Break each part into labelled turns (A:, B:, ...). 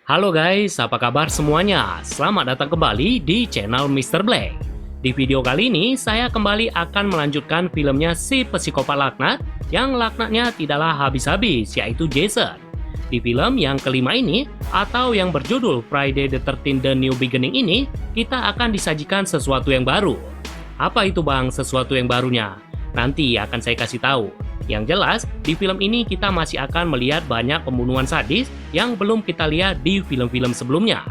A: Halo guys, apa kabar semuanya? Selamat datang kembali di channel Mr. Black. Di video kali ini, saya kembali akan melanjutkan filmnya si psikopat laknat yang laknatnya tidaklah habis-habis, yaitu Jason. Di film yang kelima ini, atau yang berjudul Friday the 13th The New Beginning ini, kita akan disajikan sesuatu yang baru. Apa itu bang sesuatu yang barunya? Nanti akan saya kasih tahu. Yang jelas, di film ini kita masih akan melihat banyak pembunuhan sadis yang belum kita lihat di film-film sebelumnya.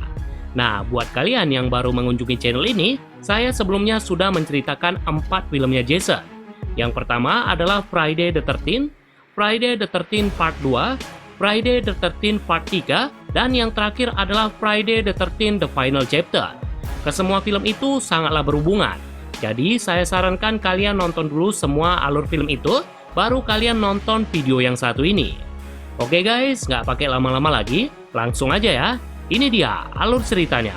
A: Nah, buat kalian yang baru mengunjungi channel ini, saya sebelumnya sudah menceritakan 4 filmnya Jason. Yang pertama adalah Friday the 13th, Friday the 13th Part 2, Friday the 13th Part 3, dan yang terakhir adalah Friday the 13th The Final Chapter. Kesemua film itu sangatlah berhubungan. Jadi, saya sarankan kalian nonton dulu semua alur film itu, baru kalian nonton video yang satu ini. Oke guys, nggak pakai lama-lama lagi, langsung aja ya. Ini dia alur ceritanya.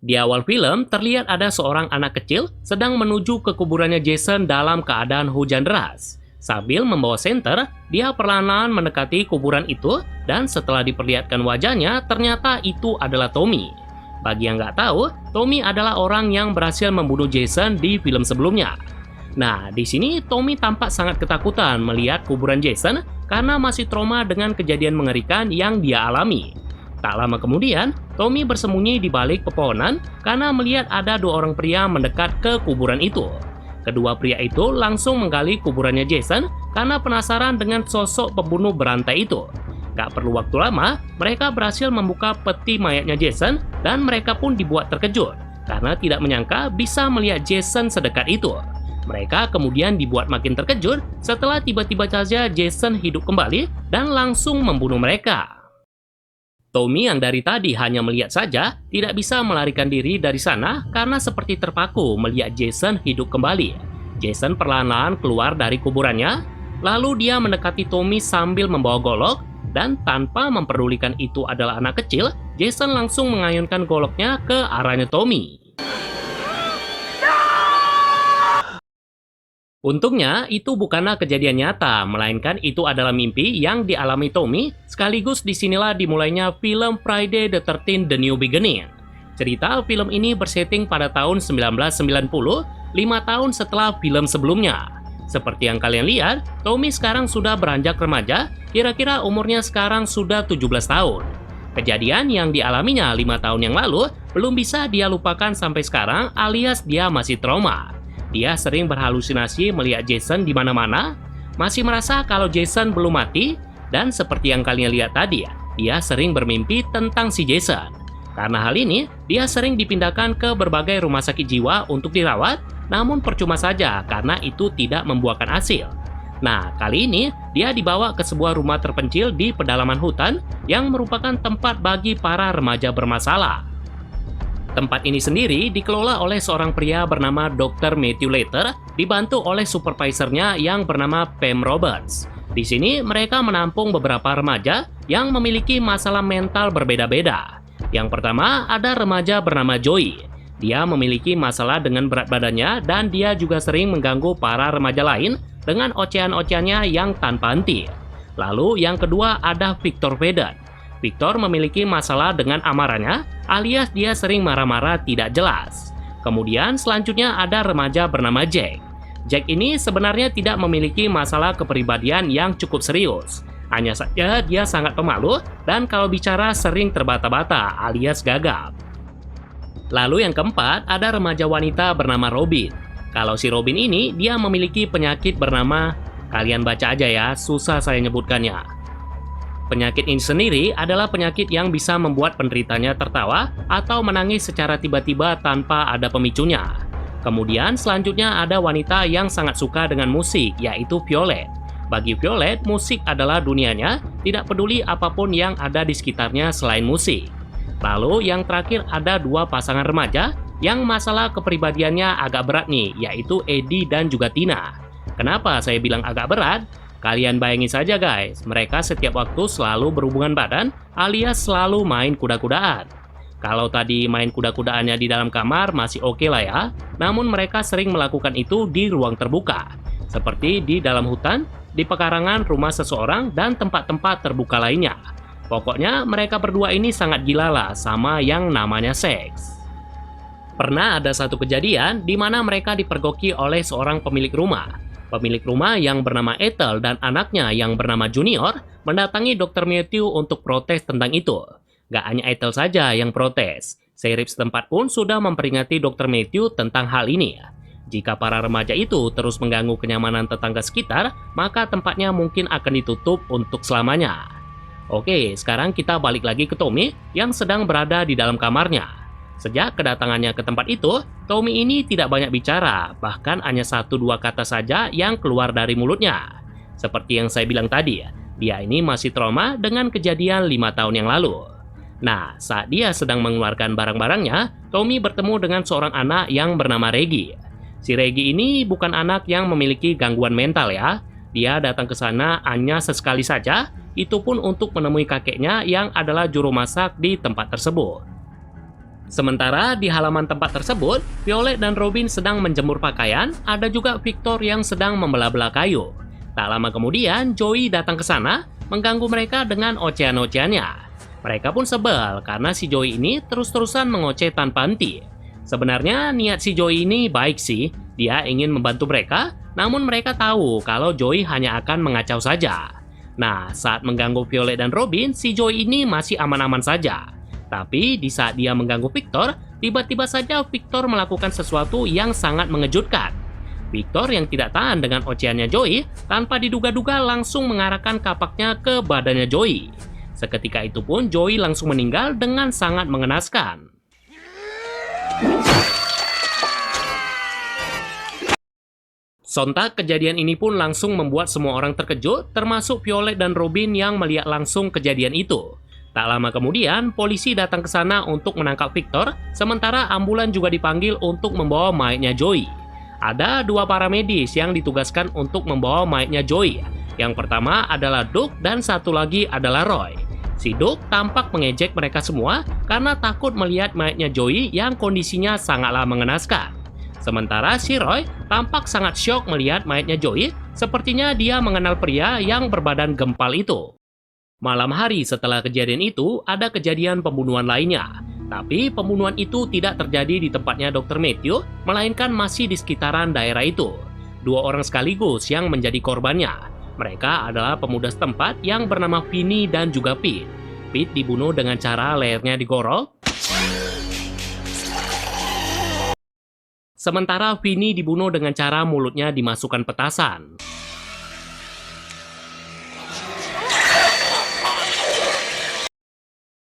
A: Di awal film, terlihat ada seorang anak kecil sedang menuju ke kuburannya Jason dalam keadaan hujan deras. Sambil membawa senter, dia perlahan-lahan mendekati kuburan itu, dan setelah diperlihatkan wajahnya, ternyata itu adalah Tommy. Bagi yang nggak tahu, Tommy adalah orang yang berhasil membunuh Jason di film sebelumnya. Nah, di sini Tommy tampak sangat ketakutan melihat kuburan Jason karena masih trauma dengan kejadian mengerikan yang dia alami. Tak lama kemudian, Tommy bersembunyi di balik pepohonan karena melihat ada 2 orang pria mendekat ke kuburan itu. Kedua pria itu langsung menggali kuburannya Jason karena penasaran dengan sosok pembunuh berantai itu. Gak perlu waktu lama, mereka berhasil membuka peti mayatnya Jason dan mereka pun dibuat terkejut karena tidak menyangka bisa melihat Jason sedekat itu. Mereka kemudian dibuat makin terkejut setelah tiba-tiba saja Jason hidup kembali dan langsung membunuh mereka. Tommy yang dari tadi hanya melihat saja tidak bisa melarikan diri dari sana karena seperti terpaku melihat Jason hidup kembali. Jason perlahan-lahan keluar dari kuburannya, lalu dia mendekati Tommy sambil membawa golok, dan tanpa memperdulikan itu adalah anak kecil, Jason langsung mengayunkan goloknya ke arahnya Tommy. Untungnya, itu bukanlah kejadian nyata, melainkan itu adalah mimpi yang dialami Tommy, sekaligus disinilah dimulainya film Friday the 13th The New Beginning. Cerita film ini bersetting pada tahun 1990, 5 tahun setelah film sebelumnya. Seperti yang kalian lihat, Tommy sekarang sudah beranjak remaja, kira-kira umurnya sekarang sudah 17 tahun. Kejadian yang dialaminya 5 tahun yang lalu, belum bisa dia lupakan sampai sekarang alias dia masih trauma. Dia sering berhalusinasi melihat Jason di mana-mana, masih merasa kalau Jason belum mati, dan seperti yang kalian lihat tadi, dia sering bermimpi tentang si Jason. Karena hal ini, dia sering dipindahkan ke berbagai rumah sakit jiwa untuk dirawat, namun percuma saja karena itu tidak membuahkan hasil. Nah, kali ini dia dibawa ke sebuah rumah terpencil di pedalaman hutan yang merupakan tempat bagi para remaja bermasalah. Tempat ini sendiri dikelola oleh seorang pria bernama Dr. Matthew Later, dibantu oleh supervisornya yang bernama Pam Roberts. Di sini mereka menampung beberapa remaja yang memiliki masalah mental berbeda-beda. Yang pertama ada remaja bernama Joey. Dia memiliki masalah dengan berat badannya dan dia juga sering mengganggu para remaja lain dengan ocehan-ocehannya yang tanpa henti. Lalu yang kedua ada Victor Vedder. Victor memiliki masalah dengan amarahnya, alias dia sering marah-marah tidak jelas. Kemudian selanjutnya ada remaja bernama Jack. Jack ini sebenarnya tidak memiliki masalah kepribadian yang cukup serius. Hanya saja dia sangat pemalu dan kalau bicara sering terbata-bata alias gagap. Lalu yang keempat ada remaja wanita bernama Robin. Kalau si Robin ini dia memiliki penyakit bernama, kalian baca aja ya, susah saya nyebutkannya. Penyakit ini sendiri adalah penyakit yang bisa membuat penderitanya tertawa atau menangis secara tiba-tiba tanpa ada pemicunya. Kemudian selanjutnya ada wanita yang sangat suka dengan musik, yaitu Violet. Bagi Violet, musik adalah dunianya, tidak peduli apapun yang ada di sekitarnya selain musik. Lalu yang terakhir ada 2 pasangan remaja yang masalah kepribadiannya agak berat nih, yaitu Eddie dan juga Tina. Kenapa saya bilang agak berat? Kalian bayangin saja guys, mereka setiap waktu selalu berhubungan badan alias selalu main kuda-kudaan. Kalau tadi main kuda-kudaannya di dalam kamar masih oke lah ya, namun mereka sering melakukan itu di ruang terbuka, seperti di dalam hutan, di pekarangan rumah seseorang, dan tempat-tempat terbuka lainnya. Pokoknya mereka berdua ini sangat gila lah sama yang namanya seks. Pernah ada satu kejadian di mana mereka dipergoki oleh seorang pemilik rumah. Pemilik rumah yang bernama Ethel dan anaknya yang bernama Junior mendatangi Dr. Matthew untuk protes tentang itu. Gak hanya Ethel saja yang protes. Sheriff setempat pun sudah memperingati Dr. Matthew tentang hal ini. Jika para remaja itu terus mengganggu kenyamanan tetangga sekitar, maka tempatnya mungkin akan ditutup untuk selamanya. Oke, sekarang kita balik lagi ke Tommy yang sedang berada di dalam kamarnya. Sejak kedatangannya ke tempat itu, Tommy ini tidak banyak bicara, bahkan hanya 1-2 kata saja yang keluar dari mulutnya. Seperti yang saya bilang tadi, dia ini masih trauma dengan kejadian 5 tahun yang lalu. Nah, saat dia sedang mengeluarkan barang-barangnya, Tommy bertemu dengan seorang anak yang bernama Reggie. Si Reggie ini bukan anak yang memiliki gangguan mental ya. Dia datang ke sana hanya sesekali saja, itu pun untuk menemui kakeknya yang adalah juru masak di tempat tersebut. Sementara di halaman tempat tersebut, Violet dan Robin sedang menjemur pakaian, ada juga Victor yang sedang membelah-belah kayu. Tak lama kemudian, Joey datang ke sana, mengganggu mereka dengan ocehan-ocehannya. Mereka pun sebel karena si Joey ini terus-terusan mengoceh tanpa henti. Sebenarnya niat si Joey ini baik sih, dia ingin membantu mereka, namun mereka tahu kalau Joey hanya akan mengacau saja. Nah, saat mengganggu Violet dan Robin, si Joey ini masih aman-aman saja. Tapi di saat dia mengganggu Victor, tiba-tiba saja Victor melakukan sesuatu yang sangat mengejutkan. Victor yang tidak tahan dengan ocehannya Joey, tanpa diduga-duga langsung mengarahkan kapaknya ke badannya Joey. Seketika itu pun Joey langsung meninggal dengan sangat mengenaskan. Sontak kejadian ini pun langsung membuat semua orang terkejut, termasuk Violet dan Robin yang melihat langsung kejadian itu. Tak lama kemudian, polisi datang ke sana untuk menangkap Victor, sementara ambulan juga dipanggil untuk membawa mayatnya Joey. Ada 2 paramedis yang ditugaskan untuk membawa mayatnya Joey. Yang pertama adalah Doug dan satu lagi adalah Roy. Si Doug tampak mengejek mereka semua karena takut melihat mayatnya Joey yang kondisinya sangatlah mengenaskan. Sementara si Roy tampak sangat syok melihat mayatnya Joey, sepertinya dia mengenal pria yang berbadan gempal itu. Malam hari setelah kejadian itu, ada kejadian pembunuhan lainnya. Tapi pembunuhan itu tidak terjadi di tempatnya Dr. Matthew, melainkan masih di sekitaran daerah itu. 2 orang sekaligus yang menjadi korbannya. Mereka adalah pemuda setempat yang bernama Vinny dan juga Pete. Pete dibunuh dengan cara lehernya digorok. Sementara Vinny dibunuh dengan cara mulutnya dimasukkan petasan.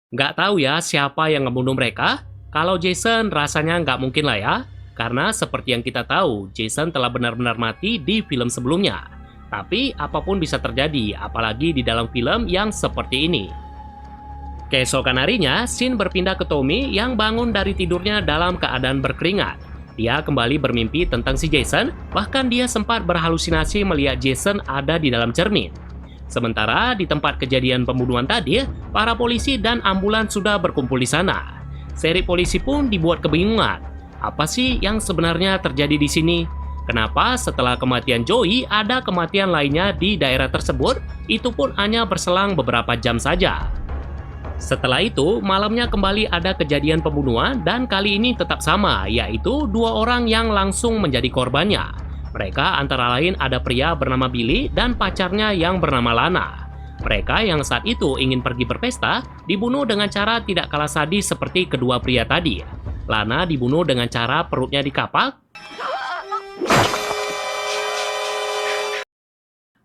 A: Nggak tahu ya siapa yang ngebunuh mereka. Kalau Jason rasanya nggak mungkin lah ya. Karena seperti yang kita tahu, Jason telah benar-benar mati di film sebelumnya. Tapi apapun bisa terjadi, apalagi di dalam film yang seperti ini. Keesokan harinya, Sin berpindah ke Tommy yang bangun dari tidurnya dalam keadaan berkeringat. Dia kembali bermimpi tentang si Jason, bahkan dia sempat berhalusinasi melihat Jason ada di dalam cermin. Sementara di tempat kejadian pembunuhan tadi, para polisi dan ambulan sudah berkumpul di sana. Seri polisi pun dibuat kebingungan. Apa sih yang sebenarnya terjadi di sini? Kenapa setelah kematian Joey ada kematian lainnya di daerah tersebut, itu pun hanya berselang beberapa jam saja. Setelah itu, malamnya kembali ada kejadian pembunuhan dan kali ini tetap sama, yaitu 2 orang yang langsung menjadi korbannya. Mereka antara lain ada pria bernama Billy dan pacarnya yang bernama Lana. Mereka yang saat itu ingin pergi berpesta, dibunuh dengan cara tidak kalah sadis seperti kedua pria tadi. Lana dibunuh dengan cara perutnya dikapak.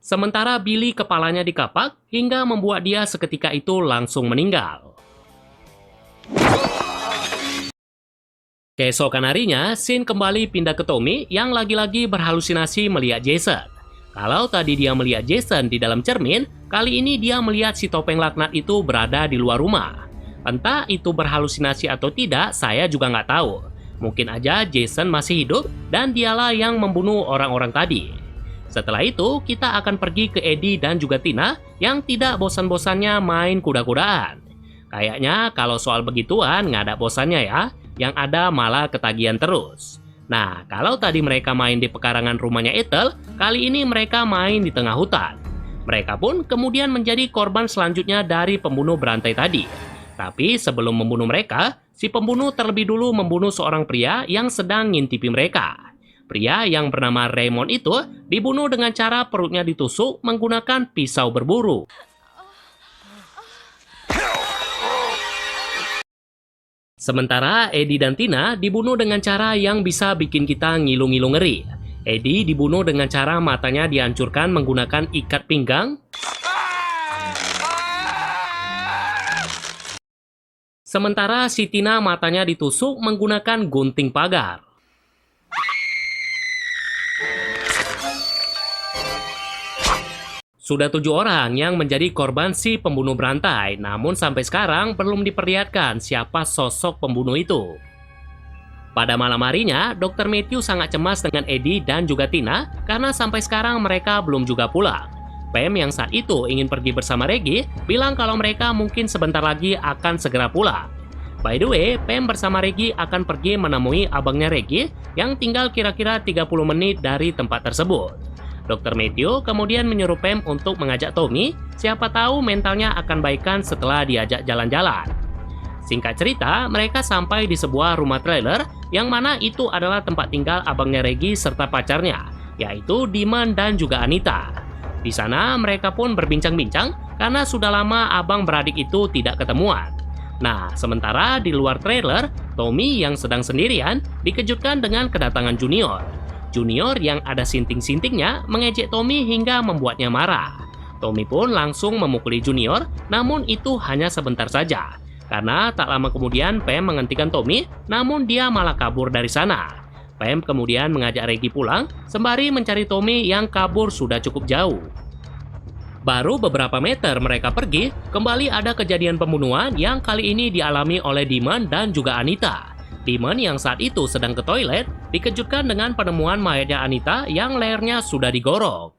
A: Sementara Billy kepalanya dikapak hingga membuat dia seketika itu langsung meninggal. Keesokan harinya, Sin kembali pindah ke Tommy yang lagi-lagi berhalusinasi melihat Jason. Kalau tadi dia melihat Jason di dalam cermin, kali ini dia melihat si topeng laknat itu berada di luar rumah. Entah itu berhalusinasi atau tidak, saya juga nggak tahu. Mungkin aja Jason masih hidup dan dialah yang membunuh orang-orang tadi. Setelah itu, kita akan pergi ke Eddie dan juga Tina yang tidak bosan-bosannya main kuda-kudaan. Kayaknya kalau soal begituan nggak ada bosannya ya, yang ada malah ketagihan terus. Nah, kalau tadi mereka main di pekarangan rumahnya Ethel, kali ini mereka main di tengah hutan. Mereka pun kemudian menjadi korban selanjutnya dari pembunuh berantai tadi. Tapi sebelum membunuh mereka, si pembunuh terlebih dulu membunuh seorang pria yang sedang ngintipi mereka. Pria yang bernama Raymond itu dibunuh dengan cara perutnya ditusuk menggunakan pisau berburu. Sementara Eddie dan Tina dibunuh dengan cara yang bisa bikin kita ngilu-ngilu ngeri. Eddie dibunuh dengan cara matanya dihancurkan menggunakan ikat pinggang. Sementara si Tina matanya ditusuk menggunakan gunting pagar. Sudah 7 orang yang menjadi korban si pembunuh berantai, namun sampai sekarang belum diperlihatkan siapa sosok pembunuh itu. Pada malam harinya, Dr. Matthew sangat cemas dengan Eddie dan juga Tina karena sampai sekarang mereka belum juga pulang. Pam yang saat itu ingin pergi bersama Reggie bilang kalau mereka mungkin sebentar lagi akan segera pulang. By the way, Pam bersama Reggie akan pergi menemui abangnya Reggie yang tinggal kira-kira 30 menit dari tempat tersebut. Dr. Matthew kemudian menyuruh Pam untuk mengajak Tommy, siapa tahu mentalnya akan baikkan setelah diajak jalan-jalan. Singkat cerita, mereka sampai di sebuah rumah trailer yang mana itu adalah tempat tinggal abangnya Reggie serta pacarnya, yaitu Demon dan juga Anita. Di sana mereka pun berbincang-bincang karena sudah lama abang beradik itu tidak ketemuan. Nah, sementara di luar trailer, Tommy yang sedang sendirian dikejutkan dengan kedatangan Junior. Junior yang ada sinting-sintingnya mengejek Tommy hingga membuatnya marah. Tommy pun langsung memukuli Junior, namun itu hanya sebentar saja. Karena tak lama kemudian Pam menghentikan Tommy, namun dia malah kabur dari sana. Pam kemudian mengajak Reggie pulang, sembari mencari Tommy yang kabur sudah cukup jauh. Baru beberapa meter mereka pergi, kembali ada kejadian pembunuhan yang kali ini dialami oleh Demon dan juga Anita. Demon yang saat itu sedang ke toilet dikejutkan dengan penemuan mayatnya Anita yang lehernya sudah digorok.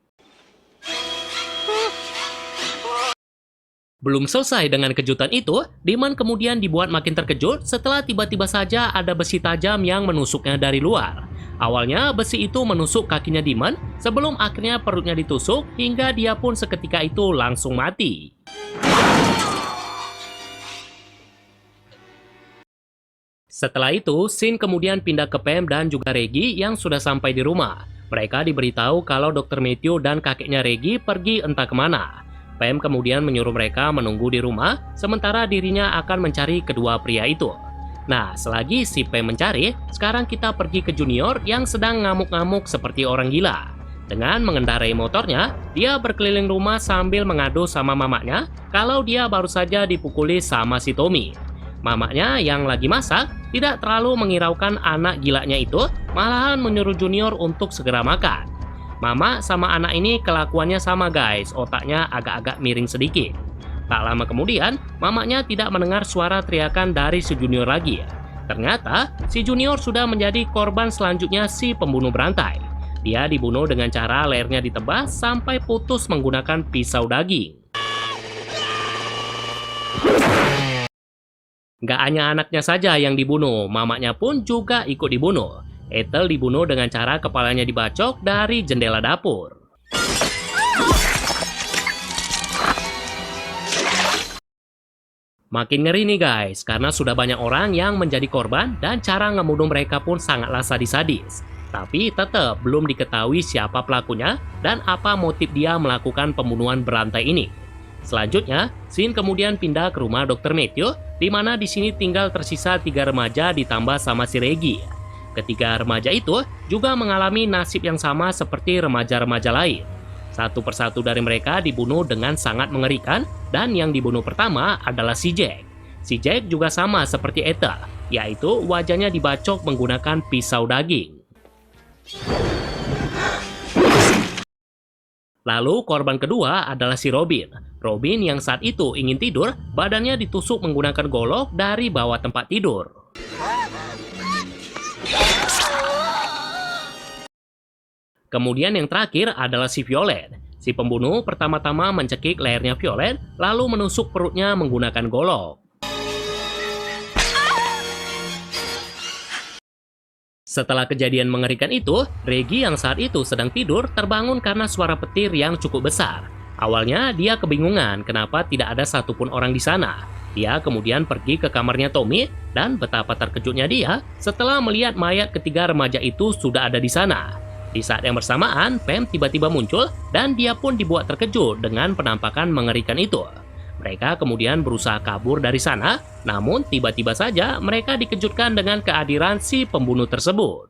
A: Belum selesai dengan kejutan itu, Demon kemudian dibuat makin terkejut setelah tiba-tiba saja ada besi tajam yang menusuknya dari luar. Awalnya besi itu menusuk kakinya Demon sebelum akhirnya perutnya ditusuk hingga dia pun seketika itu langsung mati. Setelah itu, Sin kemudian pindah ke Pam dan juga Reggie yang sudah sampai di rumah. Mereka diberitahu kalau Dr. Matthew dan kakeknya Reggie pergi entah kemana. Pam kemudian menyuruh mereka menunggu di rumah, sementara dirinya akan mencari kedua pria itu. Nah, selagi si Pam mencari, sekarang kita pergi ke Junior yang sedang ngamuk-ngamuk seperti orang gila. Dengan mengendarai motornya, dia berkeliling rumah sambil mengadu sama mamanya kalau dia baru saja dipukuli sama si Tommy. Mamanya yang lagi masak tidak terlalu menghiraukan anak gilanya itu, malahan menyuruh Junior untuk segera makan. Mama sama anak ini kelakuannya sama guys, otaknya agak-agak miring sedikit. Tak lama kemudian, mamanya tidak mendengar suara teriakan dari si Junior lagi. Ternyata, si Junior sudah menjadi korban selanjutnya si pembunuh berantai. Dia dibunuh dengan cara lehernya ditebas sampai putus menggunakan pisau daging. Gak hanya anaknya saja yang dibunuh, mamanya pun juga ikut dibunuh. Ethel dibunuh dengan cara kepalanya dibacok dari jendela dapur. Makin ngeri nih guys, karena sudah banyak orang yang menjadi korban dan cara ngebunuh mereka pun sangatlah sadis-sadis. Tapi tetap belum diketahui siapa pelakunya dan apa motif dia melakukan pembunuhan berantai ini. Selanjutnya, Sin kemudian pindah ke rumah Dr. Matthew, di mana di sini tinggal tersisa 3 remaja ditambah sama si Reggie. Ketiga remaja itu juga mengalami nasib yang sama seperti remaja-remaja lain. Satu persatu dari mereka dibunuh dengan sangat mengerikan, dan yang dibunuh pertama adalah si Jack. Si Jack juga sama seperti Ethel, yaitu wajahnya dibacok menggunakan pisau daging. Lalu korban kedua adalah si Robin. Robin yang saat itu ingin tidur, badannya ditusuk menggunakan golok dari bawah tempat tidur. Kemudian yang terakhir adalah si Violet. Si pembunuh pertama-tama mencekik lehernya Violet, lalu menusuk perutnya menggunakan golok. Setelah kejadian mengerikan itu, Reggie yang saat itu sedang tidur terbangun karena suara petir yang cukup besar. Awalnya dia kebingungan kenapa tidak ada satupun orang di sana. Dia kemudian pergi ke kamarnya Tommy dan betapa terkejutnya dia setelah melihat mayat ketiga remaja itu sudah ada di sana. Di saat yang bersamaan, Pam tiba-tiba muncul dan dia pun dibuat terkejut dengan penampakan mengerikan itu. Mereka kemudian berusaha kabur dari sana, namun tiba-tiba saja mereka dikejutkan dengan kehadiran si pembunuh tersebut.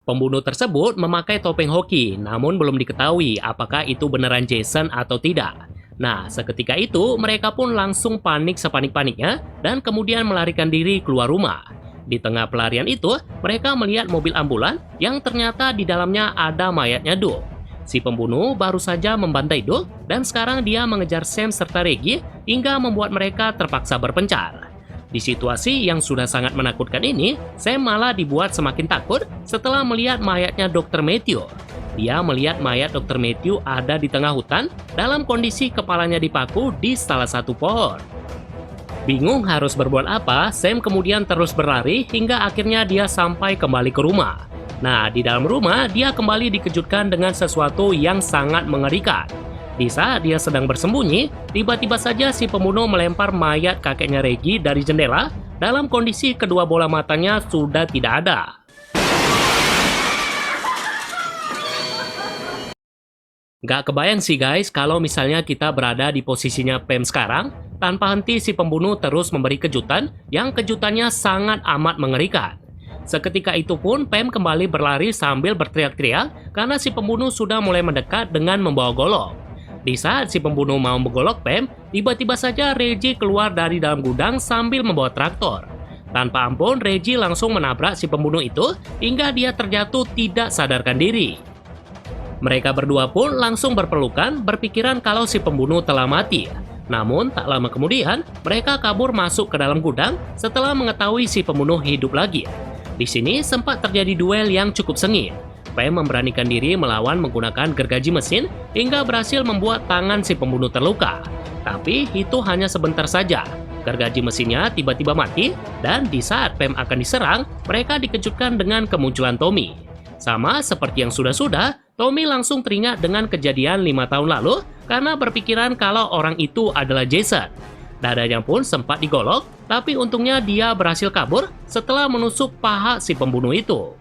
A: Pembunuh tersebut memakai topeng hoki, namun belum diketahui apakah itu beneran Jason atau tidak. Nah, seketika itu mereka pun langsung panik sepanik-paniknya dan kemudian melarikan diri keluar rumah. Di tengah pelarian itu, mereka melihat mobil ambulan yang ternyata di dalamnya ada mayatnya Doug. Si pembunuh baru saja membantai Doug dan sekarang dia mengejar Sam serta Reggie hingga membuat mereka terpaksa berpencar. Di situasi yang sudah sangat menakutkan ini, Sam malah dibuat semakin takut setelah melihat mayatnya Dr. Matthew. Dia melihat mayat Dr. Matthew ada di tengah hutan dalam kondisi kepalanya dipaku di salah satu pohon. Bingung harus berbuat apa, Sam kemudian terus berlari hingga akhirnya dia sampai kembali ke rumah. Nah, di dalam rumah, dia kembali dikejutkan dengan sesuatu yang sangat mengerikan. Di saat dia sedang bersembunyi, tiba-tiba saja si pembunuh melempar mayat kakeknya Reggie dari jendela dalam kondisi kedua bola matanya sudah tidak ada. Gak kebayang sih guys, kalau misalnya kita berada di posisinya Pam sekarang, tanpa henti si pembunuh terus memberi kejutan yang kejutannya sangat amat mengerikan. Seketika itu pun Pam kembali berlari sambil berteriak-teriak karena si pembunuh sudah mulai mendekat dengan membawa golok. Di saat si pembunuh mau menggolok Pam, tiba-tiba saja Reggie keluar dari dalam gudang sambil membawa traktor. Tanpa ampun, Reggie langsung menabrak si pembunuh itu hingga dia terjatuh tidak sadarkan diri. Mereka berdua pun langsung berpelukan berpikiran kalau si pembunuh telah mati. Namun tak lama kemudian, mereka kabur masuk ke dalam gudang setelah mengetahui si pembunuh hidup lagi. Di sini sempat terjadi duel yang cukup sengit. Pam memberanikan diri melawan menggunakan gergaji mesin hingga berhasil membuat tangan si pembunuh terluka. Tapi itu hanya sebentar saja. Gergaji mesinnya tiba-tiba mati dan di saat Pam akan diserang, mereka dikejutkan dengan kemunculan Tommy. Sama seperti yang sudah-sudah, Tommy langsung teringat dengan kejadian 5 tahun lalu karena berpikiran kalau orang itu adalah Jason. Dadanya pun sempat digolok, tapi untungnya dia berhasil kabur setelah menusuk paha si pembunuh itu.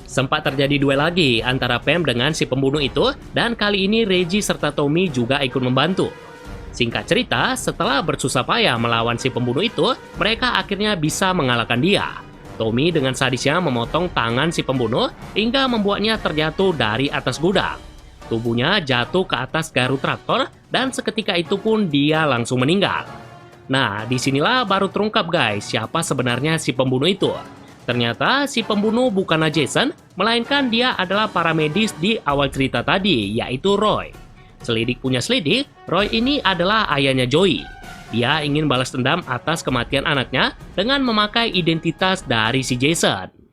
A: Sempat terjadi duel lagi antara Pam dengan si pembunuh itu, dan kali ini Reggie serta Tommy juga ikut membantu. Singkat cerita, setelah bersusah payah melawan si pembunuh itu, mereka akhirnya bisa mengalahkan dia. Tommy dengan sadisnya memotong tangan si pembunuh hingga membuatnya terjatuh dari atas gudang. Tubuhnya jatuh ke atas garu traktor dan seketika itu pun dia langsung meninggal. Nah, disinilah baru terungkap guys siapa sebenarnya si pembunuh itu. Ternyata si pembunuh bukanlah Jason, melainkan dia adalah paramedis di awal cerita tadi, yaitu Roy. Selidik punya selidik, Roy ini adalah ayahnya Joey. Dia ingin balas dendam atas kematian anaknya dengan memakai identitas dari si Jason.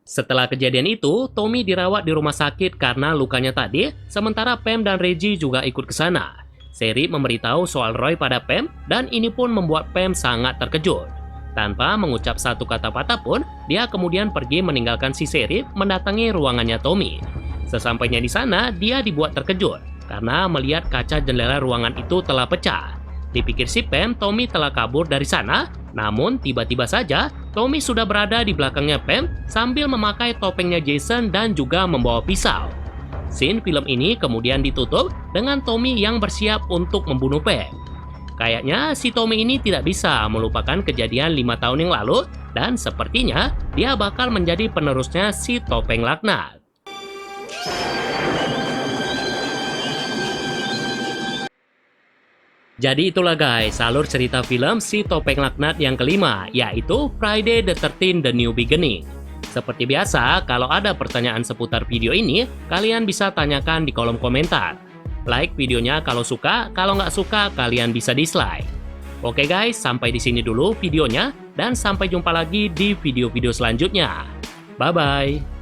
A: Setelah kejadian itu, Tommy dirawat di rumah sakit karena lukanya tadi, sementara Pam dan Reggie juga ikut ke sana. Sheriff memberitahu soal Roy pada Pam, dan ini pun membuat Pam sangat terkejut. Tanpa mengucap satu kata patah pun, dia kemudian pergi meninggalkan si Sheriff mendatangi ruangannya Tommy. Sesampainya di sana, dia dibuat terkejut karena melihat kaca jendela ruangan itu telah pecah. Dipikir si Pam, Tommy telah kabur dari sana, namun tiba-tiba saja Tommy sudah berada di belakangnya Pam sambil memakai topengnya Jason dan juga membawa pisau. Scene film ini kemudian ditutup dengan Tommy yang bersiap untuk membunuh Pam. Kayaknya si Tommy ini tidak bisa melupakan kejadian 5 tahun yang lalu dan sepertinya dia bakal menjadi penerusnya si topeng laknat. Jadi itulah guys, alur cerita film Si Topeng Laknat yang kelima, yaitu Friday the 13th The New Beginning. Seperti biasa, kalau ada pertanyaan seputar video ini, kalian bisa tanyakan di kolom komentar. Like videonya kalau suka, kalau nggak suka kalian bisa dislike. Oke guys, sampai di sini dulu videonya, dan sampai jumpa lagi di video-video selanjutnya. Bye-bye!